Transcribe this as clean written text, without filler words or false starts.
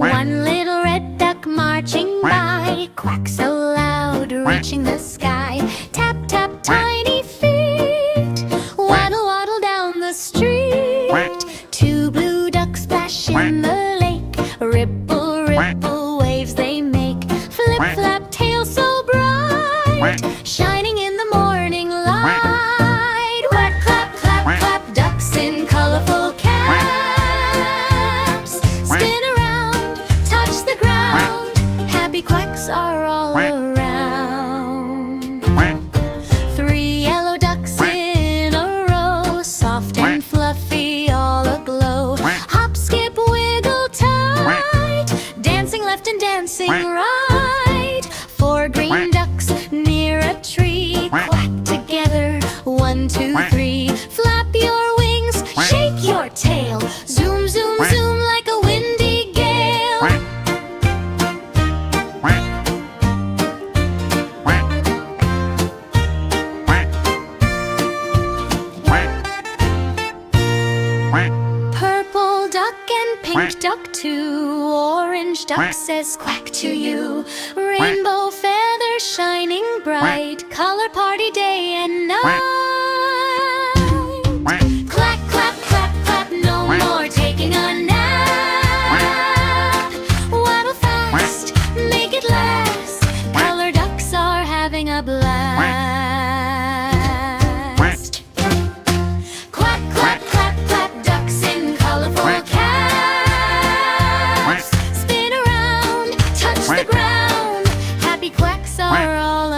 One little red duck marching by, quack so loud, reaching the sky. Tap, tap, tiny feet, waddle, waddle down the street. Two blue ducks splash in the lake, ripple, ripple, waves they make. Flip, flap, tail so bright, shining in the morning light. Quack, clap, clap, clap, ducks in colorful caps. Spin around, touch the ground, happy quacks are all around. Three yellow ducks in a row, soft and fluffy, all aglow. Hop, skip, wiggle tight, dancing left and dancing right. Four green ducks near a tree, quack together, 1, 2, 3. Flap your wings, shake your tail, zoom, zoom, zoom like a windy gale. Purple duck and pink duck too, orange duck says quack to you. Rainbow feathers shining bright, color party day and night. Clack, clap, clap, clap, no more taking a nap. Waddle fast, make it last, color ducks are having a blast. Quack, clap, clap, clap, ducks in colorful caps. Spin around, touch the ground, happy quacks are all